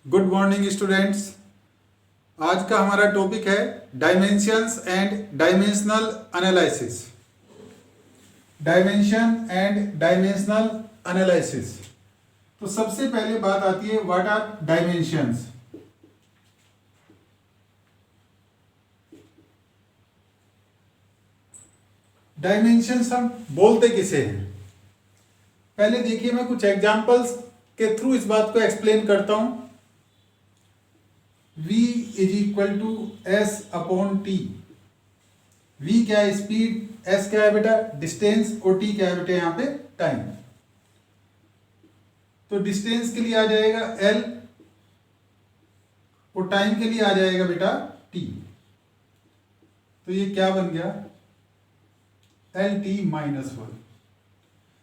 Good morning students. आज का हमारा टॉपिक है dimensions and dimensional analysis. Dimension and dimensional analysis. तो सबसे पहले बात आती है व्हाट आर डायमेंशंस। डायमेंशंस हम बोलते किसे हैं? पहले देखिए, मैं कुछ एग्जांपल्स के थ्रू इस बात को एक्सप्लेन करता हूं। v is equal to s upon t. v क्या है? स्पीड। s क्या है बेटा? डिस्टेंस। और t क्या है बेटा? यहां पे टाइम। तो डिस्टेंस के लिए आ जाएगा l और टाइम के लिए आ जाएगा बेटा t। तो ये क्या बन गया? L T minus one.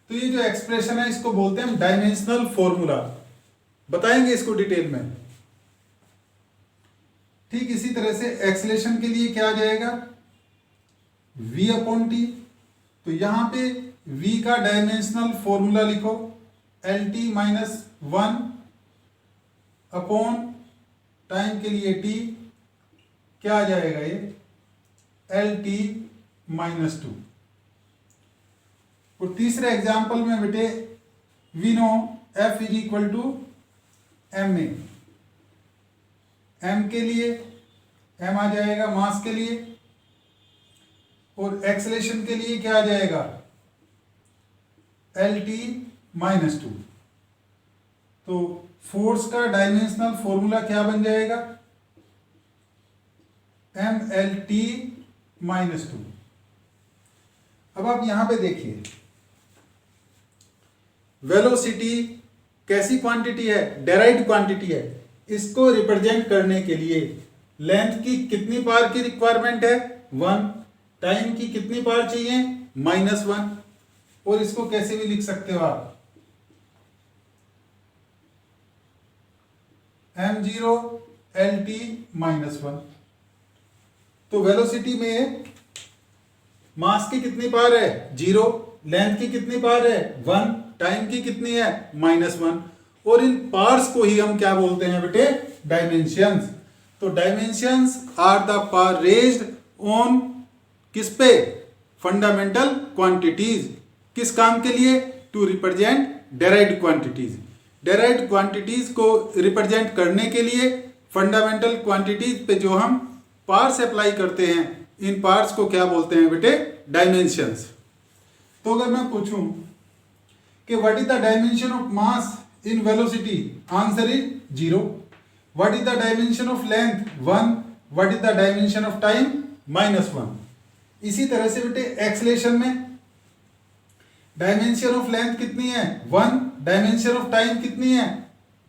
तो ये जो एक्सप्रेशन है इसको बोलते हैं हम डायमेंशनल फॉर्मूला। बताएंगे इसको डिटेल में। ठीक इसी तरह से एक्सेलेरेशन के लिए क्या आ जाएगा? v upon T. तो यहां पे v का डायमेंशनल फॉर्मूला लिखो, L T minus one upon time के लिए t क्या आ जाएगा? ये एल टी माइनस टू। और तीसरे एग्जाम्पल में बेटे we know F is equal to m a. m के लिए m आ जाएगा मास के लिए, और एक्सेलेरेशन के लिए क्या आ जाएगा? L T minus two. तो फोर्स का डायमेंशनल फॉर्मूला क्या बन जाएगा? M L T minus two. अब आप यहां पे देखिए, वेलोसिटी कैसी क्वांटिटी है? डेराइव्ड क्वांटिटी है। इसको रिप्रेजेंट करने के लिए लेंथ की कितनी पावर की रिक्वायरमेंट है? वन। टाइम की कितनी पावर चाहिए? Minus one. और इसको कैसे भी लिख सकते हो आप, M zero L T minus one. तो वेलोसिटी में मास की कितनी पावर है? जीरो। लेंथ की कितनी पावर है? वन। टाइम की कितनी है? Minus one. और इन पार्ट्स को ही हम क्या बोलते हैं बेटे? डायमेंशंस। तो dimensions are the power raised on किस पे? Fundamental quantities. किस काम के लिए? To represent derived quantities. Derived quantities को रिप्रेजेंट करने के लिए फंडामेंटल क्वांटिटीज पे जो हम पार्ट्स अप्लाई करते हैं, इन पार्ट्स को क्या बोलते हैं बेटे? डायमेंशंस। तो अगर मैं पूछूं कि what is the dimension of mass in velocity, answer is zero. What is the dimension of length? One. What is the dimension of time? Minus one. इसी तरह से बेटे एक्सेलेरेशन में डायमेंशन ऑफ लेंथ कितनी है? वन। डायमेंशन ऑफ टाइम कितनी है?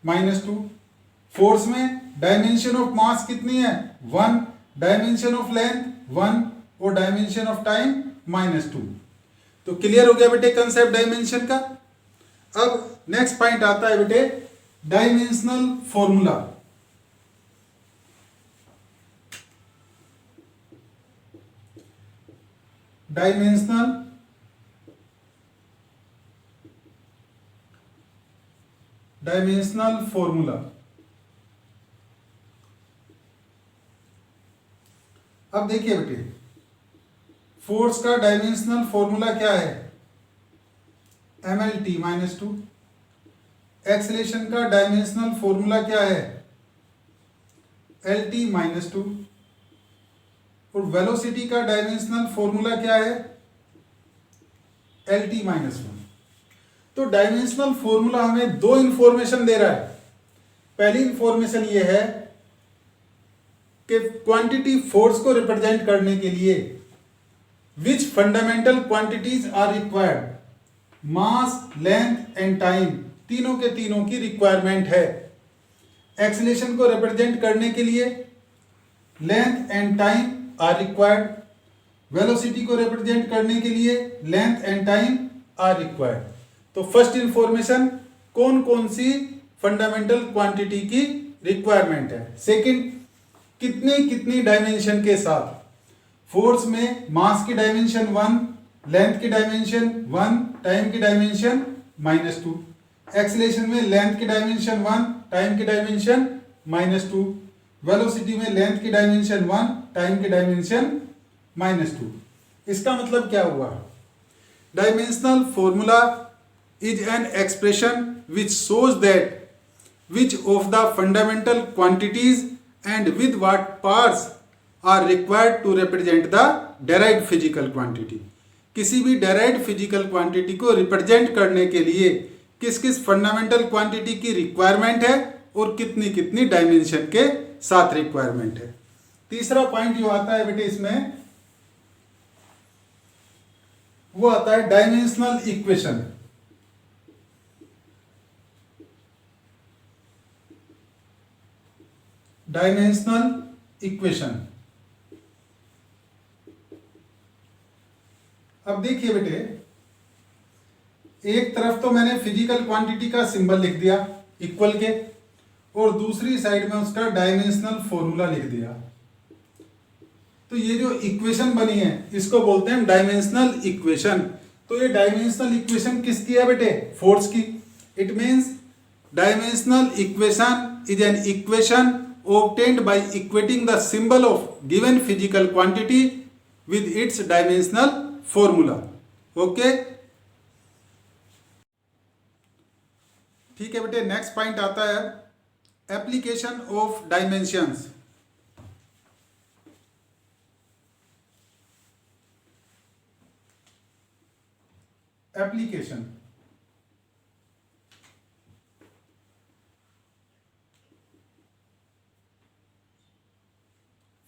Minus two. Force में डायमेंशन ऑफ मास कितनी है? One. Dimension of length one. और dimension of time minus two. तो क्लियर हो गया बेटे कंसेप्ट डायमेंशन का। अब नेक्स्ट पॉइंट आता है बेटे डायमेंशनल फॉर्मूला। Dimensional formula. अब देखिए बेटे, फोर्स का डायमेंशनल फॉर्मूला क्या है? M L T minus two. Acceleration का डायमेंशनल फॉर्मूला क्या है? L T minus two. और वेलोसिटी का डायमेंशनल फॉर्मूला क्या है? L T minus one. तो डायमेंशनल फॉर्मूला हमें दो इंफॉर्मेशन दे रहा है। पहली इंफॉर्मेशन ये है कि क्वांटिटी फोर्स को रिप्रेजेंट करने के लिए which fundamental quantities are required? Mass, length and time, तीनों के तीनों की रिक्वायरमेंट है। एक्सेलेरेशन को रिप्रेजेंट करने के लिए length and time are required. Velocity को रिप्रेजेंट करने के लिए length and time are required. तो फर्स्ट इंफॉर्मेशन, कौन कौन सी फंडामेंटल क्वांटिटी की रिक्वायरमेंट है। सेकंड, कितनी कितनी डायमेंशन के साथ? फोर्स में मास की डायमेंशन वन, लेंथ की डायमेंशन वन, टाइम की डायमेंशन माइनस टू। एक्सीलरेशन में लेंथ की डायमेंशन 1, टाइम की डायमेंशन -2। वेलोसिटी में लेंथ की डायमेंशन 1, टाइम की डायमेंशन -2। इसका मतलब क्या हुआ? Dimensional formula is an expression which shows that which of the fundamental quantities and with what parts are required to represent the derived physical quantity। किसी भी derived physical quantity को represent करने के लिए किस किस फंडामेंटल क्वांटिटी की requirement है और कितनी कितनी डायमेंशन के साथ रिक्वायरमेंट है। तीसरा पॉइंट जो आता है बेटे इसमें, वो आता है डायमेंशनल इक्वेशन। Dimensional equation. अब देखिए बेटे, एक तरफ तो मैंने फिजिकल क्वांटिटी का सिंबल लिख दिया इक्वल के, और दूसरी साइड में उसका डायमेंशनल फॉर्मूला लिख दिया। तो ये जो इक्वेशन बनी है इसको बोलते हैं डायमेंशनल इक्वेशन। तो ये डायमेंशनल इक्वेशन किसकी है बेटे? फोर्स की। It means dimensional equation is an equation obtained by equating the symbol of given physical quantity with its dimensional formula। Okay, ठीक है बेटे। नेक्स्ट पॉइंट आता है application of dimensions. Application,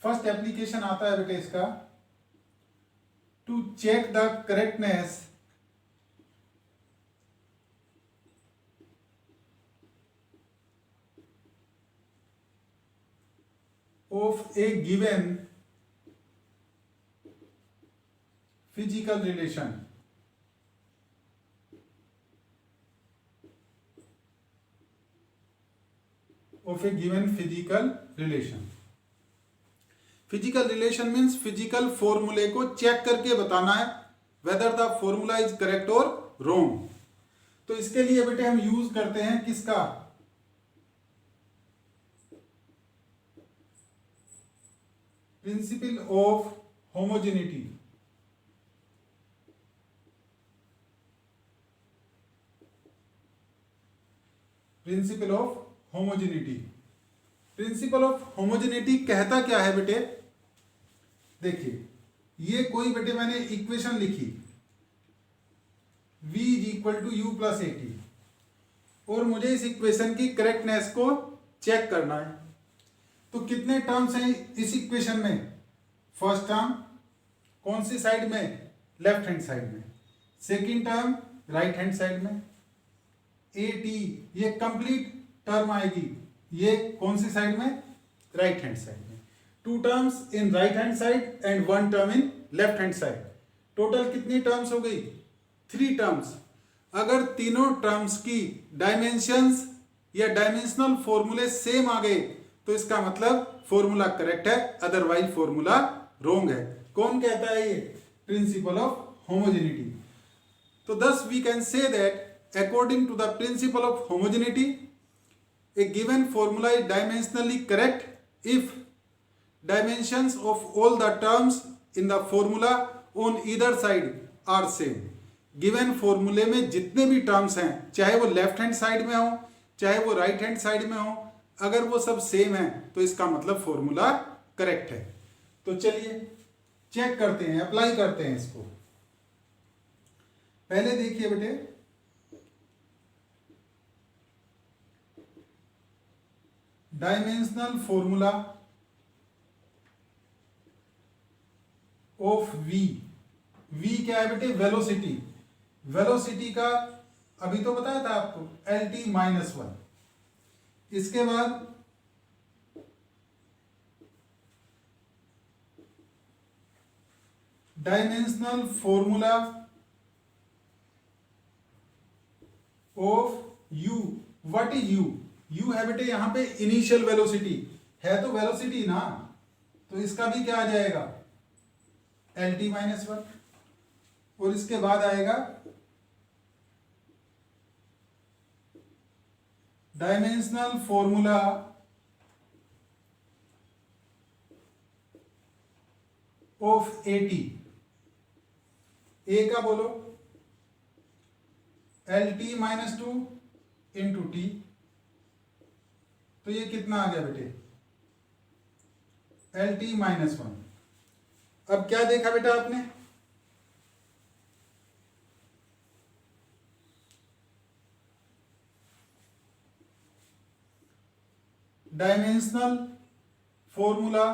first application आता है बेटे इसका, to check the correctness of a given physical relation. Of a given physical relation. Physical relation means physical फॉर्मूले को चेक करके बताना है whether the formula is correct or wrong. तो इसके लिए बेटे हम यूज करते हैं किसका? Principle of homogeneity. Principle of homogeneity. Principle of homogeneity कहता क्या है बेटे? देखिए, ये कोई बेटे मैंने इक्वेशन लिखी v is equal to u plus a t, और मुझे इस इक्वेशन की करेक्टनेस को चेक करना है। तो कितने टर्म्स हैं इस इक्वेशन में? फर्स्ट टर्म कौन सी साइड में? लेफ्ट हैंड साइड में। Second term right hand side में। ए टी ये कंप्लीट टर्म आएगी, ये कौन सी साइड में? राइट हैंड साइड में। Two terms in right hand side and one term in left hand side. Total कितनी टर्म्स हो गई? 3 टर्म्स। अगर तीनों टर्म्स की डायमेंशंस या डायमेंशनल फॉर्मूले सेम आ गए तो इसका मतलब फॉर्मूला करेक्ट है, अदरवाइज फॉर्मूला रॉन्ग है। कौन कहता है ये? Principal of homogeneity. तो thus we can say that according to the principle of homogeneity a given formula is dimensionally correct if dimensions of all the terms in the formula on either side are same। Given फॉर्मूले में जितने भी terms हैं, चाहे वो left hand side में हो चाहे वो राइट हैंड साइड में हो, अगर वो सब सेम है तो इसका मतलब फॉर्मूला करेक्ट है। तो चलिए चेक करते हैं, अप्लाई करते हैं इसको। पहले देखिए बेटे, dimensional formula of v। v क्या है बेटे? वेलोसिटी। वेलोसिटी का अभी तो बताया था आपको, LT-1। इसके बाद dimensional formula of u। What is u? u है बेटे यहां पे इनिशियल वेलोसिटी है, तो वेलोसिटी ना, तो इसका भी क्या आ जाएगा? LT-1। और इसके बाद आएगा डायमेंशनल फॉर्मूला ऑफ एटी, ए का बोलो L T minus two into T, तो ये कितना आ गया बेटे एल टी माइनस वन। अब क्या देखा बेटा आपने, डायमेंशनल फॉर्मूला,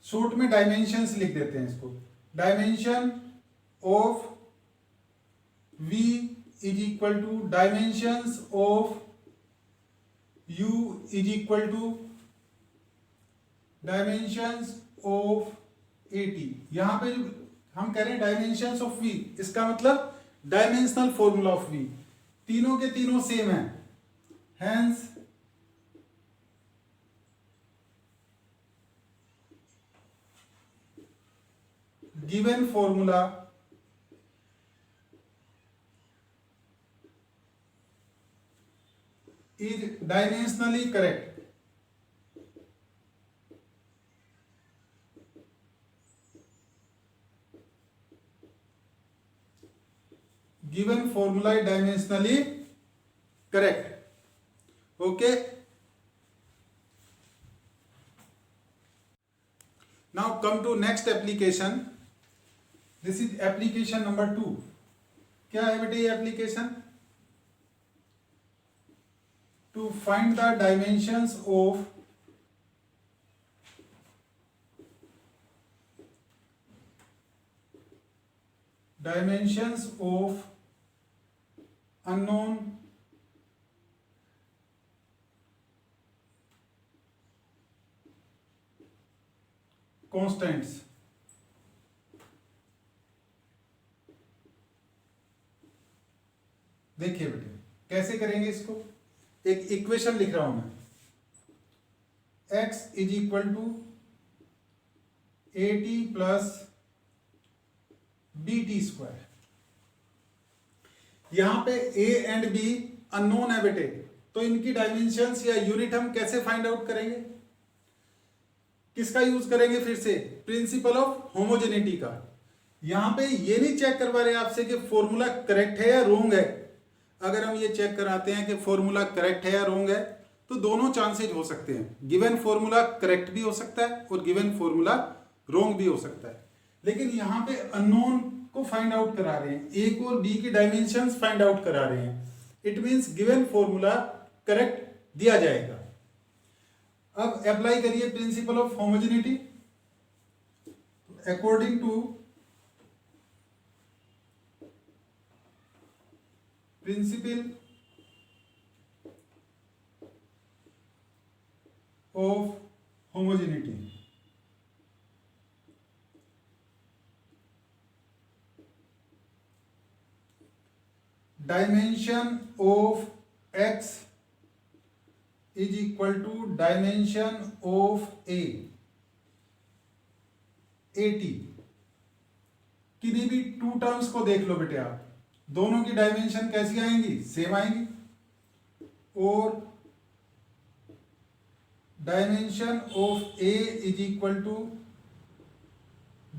शॉर्ट में डायमेंशंस लिख देते हैं इसको, dimension of v is equal to dimensions of u is equal to dimensions of at। यहां पे हम कह रहे हैं डायमेंशंस ऑफ v, इसका मतलब डायमेंशनल फॉर्मूला ऑफ v, तीनों के तीनों सेम है, hence given formula is dimensionally correct। given formula is dimensionally correct, okay। now come to next application, this is application number 2। क्या है बेटे ये application, to find the dimensions of unknown constants। देखिए बेटे कैसे करेंगे इसको, एक इक्वेशन लिख रहा हूं मैं, x is equal to a t plus b T square. यहां पे a एंड b अननोन है बेटे, तो इनकी डायमेंशंस या यूनिट हम कैसे फाइंड आउट करेंगे, किसका यूज करेंगे, फिर से प्रिंसिपल ऑफ होमोजेनिटी का। यहां पे ये नहीं चेक करवा रहे आपसे कि फॉर्मूला करेक्ट है या रोंग है, अगर हम ये चेक कराते हैं कि फॉर्मूला करेक्ट है या रोंग है तो दोनों चांसेज हो सकते हैं, गिवन फॉर्मूला करेक्ट भी हो सकता है और गिवन फॉर्मूला रोंग भी हो सकता है। लेकिन यहां पे अननोन को फाइंड आउट करा रहे हैं, ए और बी की डायमेंशंस फाइंड आउट करा रहे हैं, it means given formula correct दिया जाएगा। अब अप्लाई करिए principle of homogeneity, according to principle of homogeneity, dimension of x is equal to dimension of a, at। किन्हीं भी टू टर्म्स को देख लो बेटे आप, दोनों की डायमेंशन कैसी आएंगी, सेम आएंगी, और dimension of a is equal to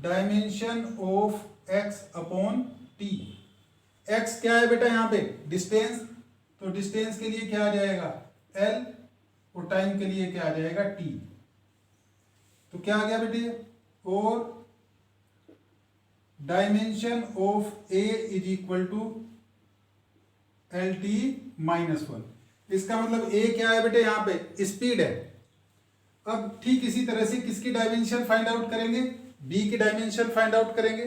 dimension of x upon t। x क्या है बेटा यहाँ पे, डिस्टेंस, तो डिस्टेंस के लिए क्या आ जाएगा l, और टाइम के लिए क्या आ जाएगा t। तो क्या आ गया बेटे, और dimension of a is equal to L T minus one. इसका मतलब a क्या है बेटे, यहाँ पे स्पीड है। अब ठीक इसी तरह से किसकी डायमेंशन फाइंड आउट करेंगे, b की डायमेंशन फाइंड आउट करेंगे।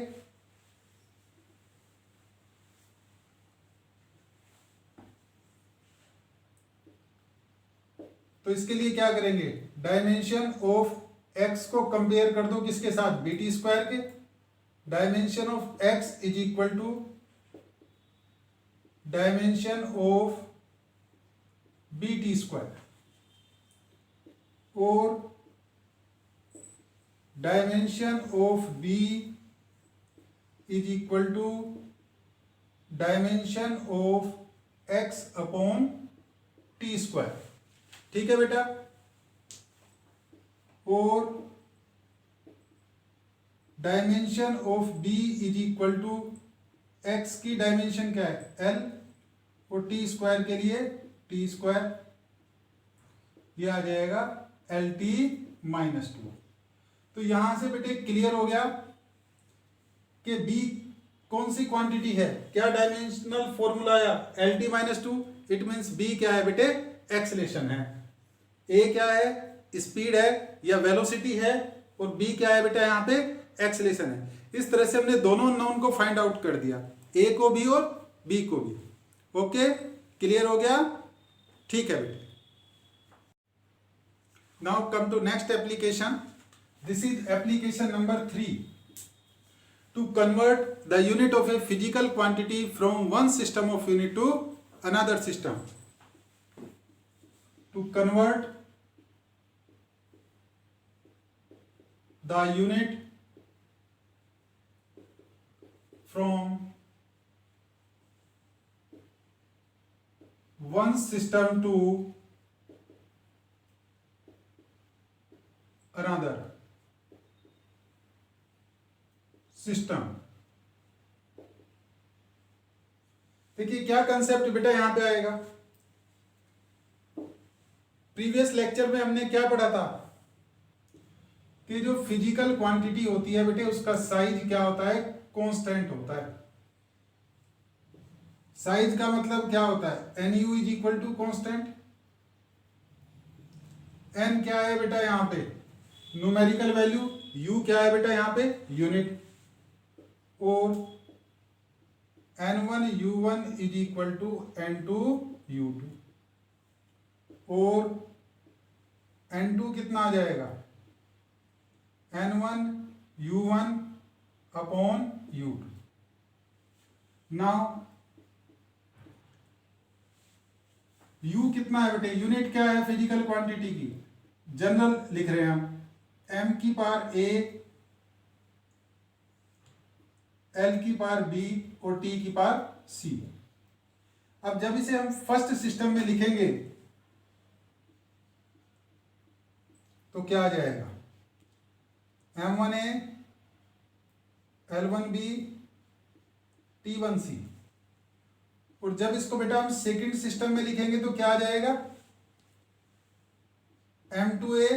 तो इसके लिए क्या करेंगे, डायमेंशन ऑफ x को कंपेयर कर दो किसके साथ, बी टी स्क्वायर के। Dimension of x is equal to dimension of B T square, और dimension of b is equal to dimension of x upon T square. ठीक है बेटा, और dimension of B is equal to X की dimension क्या है L, और T square के लिए टी स्क्वायर, ये आ जाएगा एल टी माइनस टू। तो यहां से बेटे क्लियर हो गया कि बी कौन सी क्वांटिटी है, क्या डायमेंशनल फॉर्मूला आया L T minus two. It means b क्या है बेटे, एक्सलेशन है। ए क्या है, स्पीड है या वेलोसिटी है, और बी क्या है बेटा यहाँ पे एक्सलेशन है। इस तरह से हमने दोनों नोन को फाइंड आउट कर दिया, ए को भी और बी को भी। ओके, क्लियर हो गया, ठीक है बेटे। Now come to next application. This is application number 3। To convert the unit of a physical quantity from one system of unit to another system. To convert the unit from one system to another system. देखिए क्या concept बेटा यहां पे आएगा। Previous lecture में हमने क्या पढ़ा था कि जो फिजिकल क्वांटिटी होती है बेटे उसका साइज क्या होता है, कांस्टेंट होता है। साइज का मतलब क्या होता है, n u is equal to constant. N क्या है बेटा यहां पे न्यूमेरिकल वैल्यू, यू क्या है बेटा यहां पे यूनिट, और N1 U1 is equal to N2 U2, और N2 कितना आ जाएगा N1 U1 upon U2। Now U कितना है बेटे, यूनिट क्या है फिजिकल क्वांटिटी की, जनरल लिख रहे हैं हम, M की पावर A, L की पावर B और T की पावर C। अब जब इसे हम फर्स्ट सिस्टम में लिखेंगे तो क्या आ जाएगा, M1A L1B T1C। और जब इसको बेटा हम सेकंड सिस्टम में लिखेंगे तो क्या आ जाएगा, M2A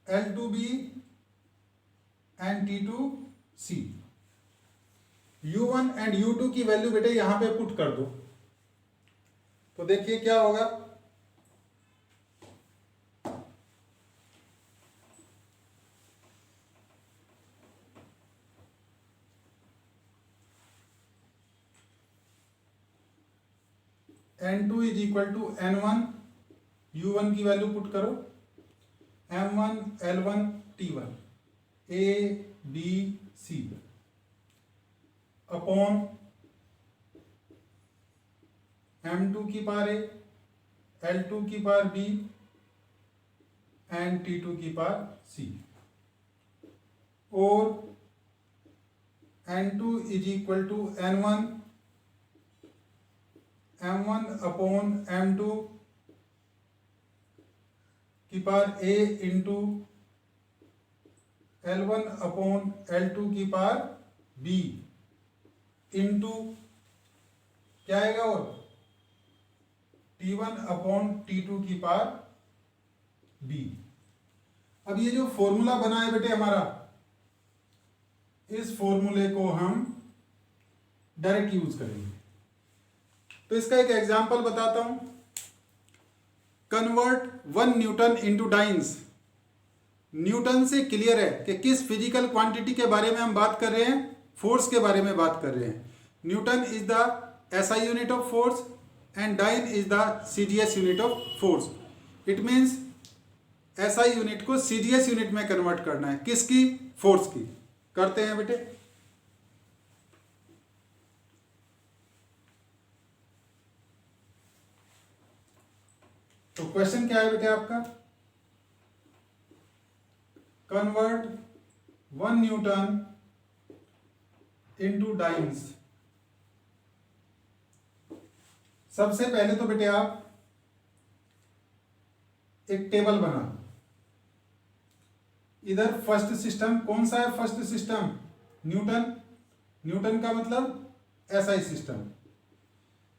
L2B and T2C। U1 and U2 की वैल्यू बेटे यहां पे पुट कर दो, तो देखिए क्या होगा, N2 is equal to N1, U1 की वैल्यू पुट करो, M1 L1 T1 A B C upon M2 की पावर A, L2 की पावर B एंड T2 की पावर C, और N2 is equal to N1 M1 upon M2 की power A into L1 upon L2 की power B into क्या आएगा, और T1 upon T2 की पावर B। अब ये जो फॉर्मूला बना है बेटे हमारा, इस फॉर्मूले को हम डायरेक्ट यूज करेंगे। तो इसका एक एग्जांपल बताता हूं, convert 1 Newton into dance. Newton से क्लियर है कि किस फिजिकल क्वांटिटी के बारे में हम बात कर रहे हैं, फोर्स के बारे में बात कर रहे हैं। Newton is the SI unit of force and dyne is the CGS unit of force. It means SI unit को सीजीएस यूनिट में कन्वर्ट करना है, किसकी, फोर्स की। करते हैं बेटे, तो क्वेश्चन क्या है बेटे आपका, कन्वर्ट 1 न्यूटन इनटू डाइन्स। सबसे पहले तो बेटे आप एक टेबल बना, इधर फर्स्ट सिस्टम कौन सा है? फर्स्ट सिस्टम न्यूटन, न्यूटन का मतलब एसआई सिस्टम।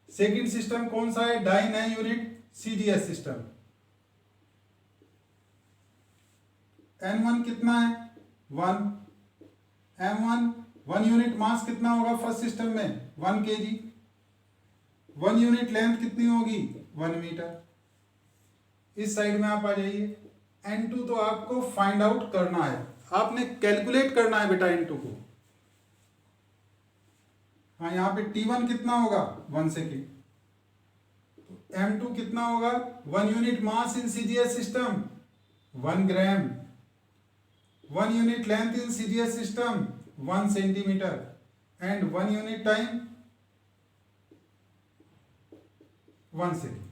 सेकंड सिस्टम कौन सा है? डाई नए यूनिट सीजीएस सिस्टम। N1 कितना है? 1। M1 1 यूनिट मास कितना होगा फर्स्ट सिस्टम में? 1 kg। 1 यूनिट लेंथ कितनी होगी? 1 मीटर। इस साइड में आप आ जाइए। N2 तो आपको फाइंड आउट करना है, आपने कैलकुलेट करना है बेटा N2 को। हाँ, यहाँ पे T1 कितना होगा? 1 सेकेंड। तो M2 कितना होगा? 1 unit mass in CGS system 1 gram. 1 unit length in CGS system 1 centimetre and 1 unit time 1 second.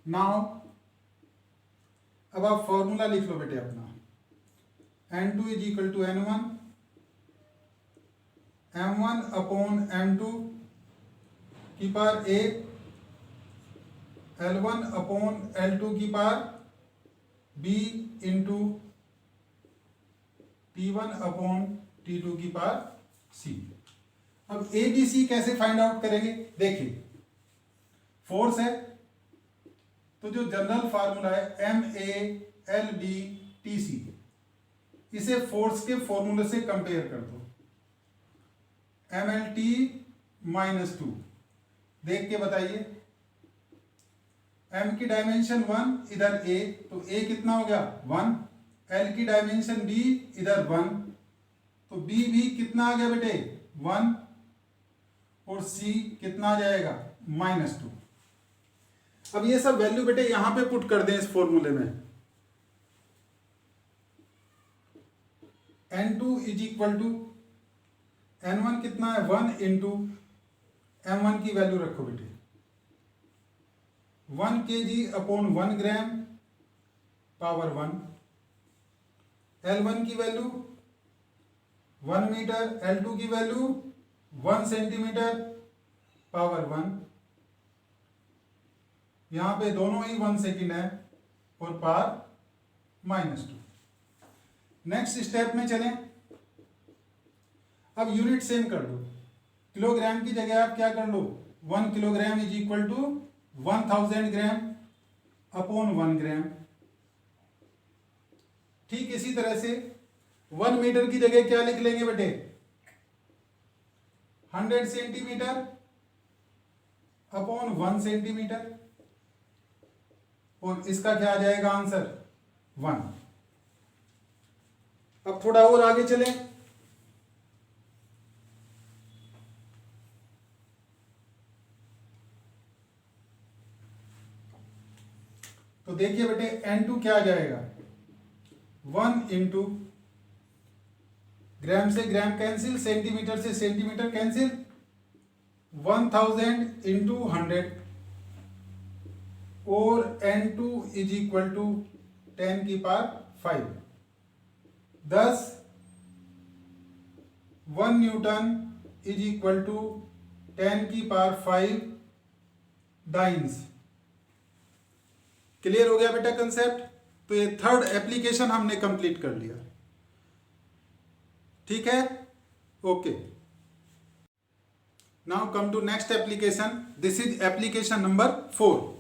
Now अब आप फॉर्मूला लिख लो बेटे अपना। N2 is equal to N1, M1 upon M2 की power A, L1 upon L2 की power B into T1 upon T2 की power C। अब A B C कैसे फाइंड आउट करेंगे? देखिए, फोर्स है तो जो जनरल फार्मूला है MA/LB/TC, इसे फोर्स के फॉर्मूले से कंपेयर कर दो। MLT -2 देख के बताइए। M की डायमेंशन 1, इधर A, तो A कितना हो गया? 1। L की डायमेंशन B, इधर 1, तो B भी कितना आ गया बेटे? 1। और C कितना आ जाएगा? -2। अब ये सब वैल्यू बेटे यहां पे पुट कर दें इस फॉर्मूले में। N2 is equal to N1 कितना है? 1 इंटू M1 की वैल्यू रखो बेटे 1 kg अपॉन 1 ग्राम पावर 1। L1 की वैल्यू 1 मीटर, L2 की वैल्यू 1 सेंटीमीटर पावर 1। यहां पे दोनों ही 1 सेकेंड है और पावर -2। नेक्स्ट स्टेप में चलें। अब यूनिट सेम कर दो। किलोग्राम की जगह आप क्या कर लो? 1 kilogram is equal to 1000 gram upon 1 gram. ठीक इसी तरह से 1 मीटर की जगह क्या लिख लेंगे बेटे? 100 सेंटीमीटर अपॉन 1 सेंटीमीटर, और इसका क्या आ जाएगा आंसर? 1। अब थोड़ा और आगे चलें। तो देखिए बेटे N2 क्या आ जाएगा? 1 इंटू ग्राम से ग्राम कैंसिल, सेंटीमीटर से सेंटीमीटर कैंसिल, 1000 इंटू 100, और N2 इज इक्वल टू 10 की power 5। 10 1 newton is equal to 10 की पावर 5 डाइन्स। क्लियर हो गया बेटा कंसेप्ट? तो ये थर्ड एप्लीकेशन हमने कंप्लीट कर लिया। ठीक है, okay. Now come to next application. This is application number 4।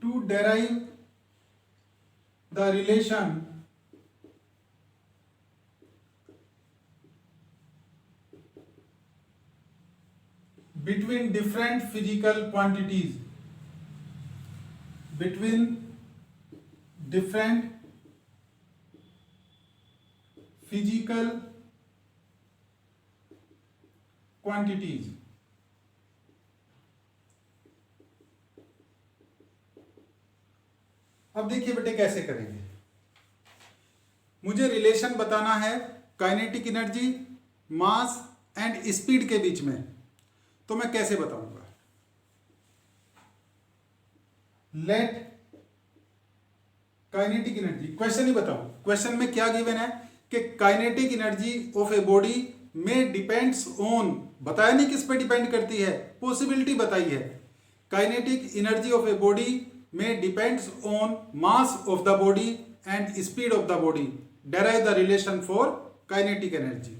To derive the relation between different physical quantities, between different physical quantities, अब देखिए बेटे कैसे करेंगे। मुझे रिलेशन बताना है kinetic energy, mass and speed के बीच में, तो मैं कैसे बताऊंगा? लेट काइनेटिक एनर्जी, क्वेश्चन ही बताऊं। क्वेश्चन में क्या गिवन है कि kinetic energy of a body में डिपेंड्स ऑन, बताया नहीं किस पे डिपेंड करती है, पॉसिबिलिटी बताई है। Kinetic energy of a body में depends on mass of the body and speed of the body, derive the relation for kinetic energy.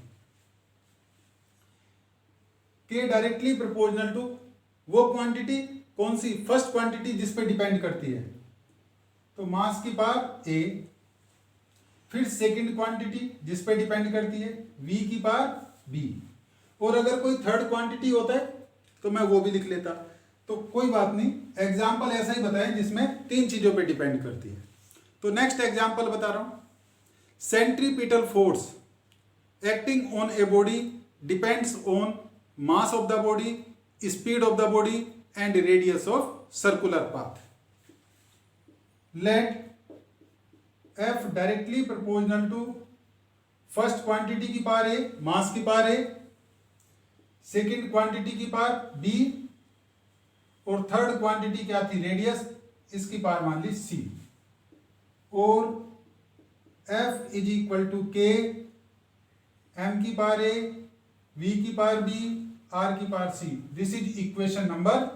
के डायरेक्टली प्रोपोर्शनल टू, वो क्वांटिटी कौन सी, फर्स्ट क्वांटिटी जिस पे डिपेंड करती है, तो मास की पावर ए। फिर सेकंड क्वांटिटी जिस पे डिपेंड करती है v की पावर b। और अगर कोई थर्ड क्वांटिटी होता है तो मैं वो भी लिख लेता, तो कोई बात नहीं, एग्जाम्पल ऐसा ही बताएं जिसमें 3 चीजों पे डिपेंड करती है। तो नेक्स्ट एग्जाम्पल बता रहा हूं, centripetal force acting on a body depends on mass of the body, speed of the body and radius of circular path. Let F directly proportional to first quantity की power a, mass की power a, second quantity की power b, और third quantity क्या थी, radius, इसकी power मान ली c। और F is equal to k, m की पावर a, v की पावर b, r की power c। This is equation number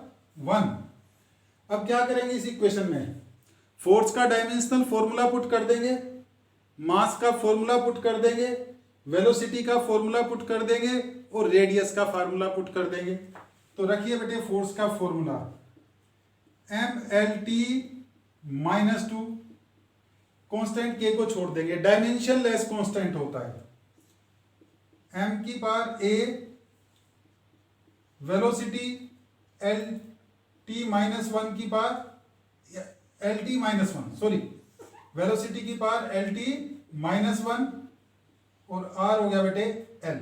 1। अब क्या करेंगे इस इक्वेशन में, फोर्स का डायमेंशनल फॉर्मूला पुट कर देंगे, मास का फॉर्मूला पुट कर देंगे, वेलोसिटी का फॉर्मूला पुट कर देंगे और रेडियस का फॉर्मूला पुट कर देंगे। तो रखिए बेटे फोर्स का फॉर्मूला, mlt माइनस 2, कॉन्स्टेंट के को छोड़ देंगे, डायमेंशन लेस कॉन्स्टेंट होता है, m की power a, velocity lt minus 1 की power lt minus 1, sorry, velocity की पावर lt माइनस 1, और r हो गया बेटे l।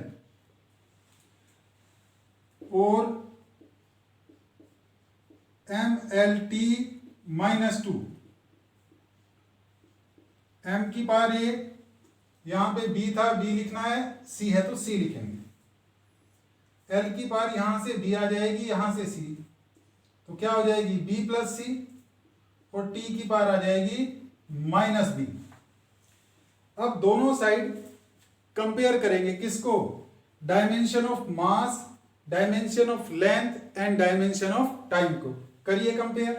और mlt माइनस 2, m की पावर a, यहां पे b था, b लिखना है, c है तो c लिखेंगे, l की पावर यहां से b आ जाएगी, यहां से c, तो क्या हो जाएगी b प्लस c, और t की पावर आ जाएगी माइनस b। अब दोनों साइड कंपेयर करेंगे, किसको, dimension of mass, dimension of length and dimension of time को करिए कंपेयर।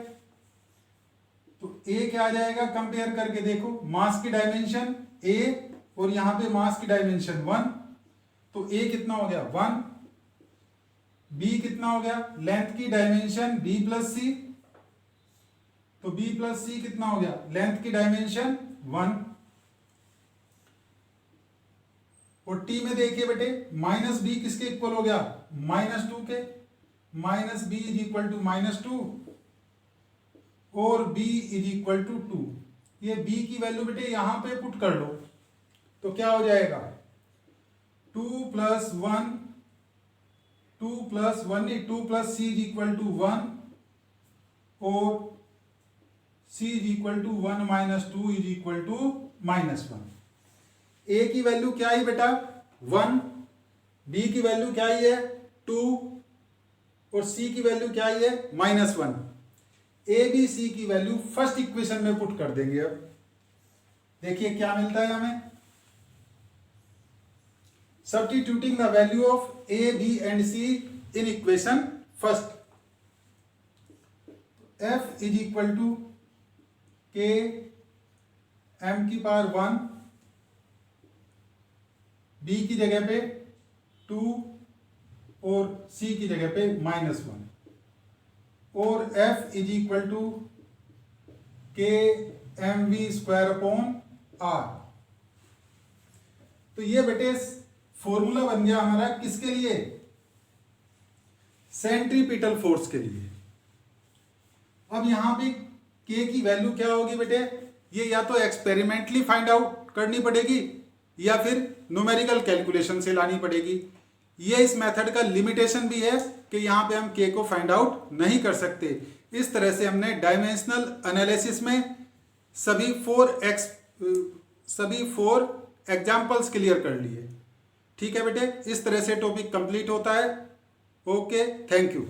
तो a क्या आ जाएगा, कंपेयर करके देखो, मास की डायमेंशन a और यहां पे मास की डायमेंशन 1, तो a कितना हो गया 1, b कितना हो गया, लेंथ की डायमेंशन b प्लस c, तो b प्लस c कितना हो गया, लेंथ की डायमेंशन 1, और t में देखिए बेटे माइनस b किसके इक्वल हो गया, माइनस 2 के, minus b is equal to minus 2, और b इज इक्वल टू 2। ये b की वैल्यू बेटे यहां पे पुट कर लो, तो क्या हो जाएगा 2 प्लस 1, 2 प्लस 1 नहीं, 2 plus c is equal to 1, और c is equal to 1 minus 2 is equal to minus 1। a की वैल्यू क्या है बेटा 1, b की वैल्यू क्या है 2, और c की वैल्यू क्या है माइनस 1। a b c की वैल्यू फर्स्ट इक्वेशन में पुट कर देंगे। अब देखिए क्या मिलता है हमें, substituting the value of a b and c in equation first, f is equal to k m की पावर 1, b की जगह पे 2 और c की जगह पे माइनस 1, और f is equal to k M V square upon r। तो ये बेटे फॉर्मूला बन गया हमारा किसके लिए, सेंट्रीपिटल फोर्स के लिए। अब यहां पे k की वैल्यू क्या होगी बेटे, ये या तो एक्सपेरिमेंटली फाइंड आउट करनी पड़ेगी या फिर न्यूमेरिकल कैलकुलेशन से लानी पड़ेगी। ये इस मेथड का लिमिटेशन भी है कि यहाँ पे हम k को फाइंड आउट नहीं कर सकते। इस तरह से हमने डायमेंशनल एनालिसिस में सभी 4 एग्जाम्पल्स क्लियर कर लिए। ठीक है बेटे, इस तरह से टॉपिक कंप्लीट होता है। Okay, thank you.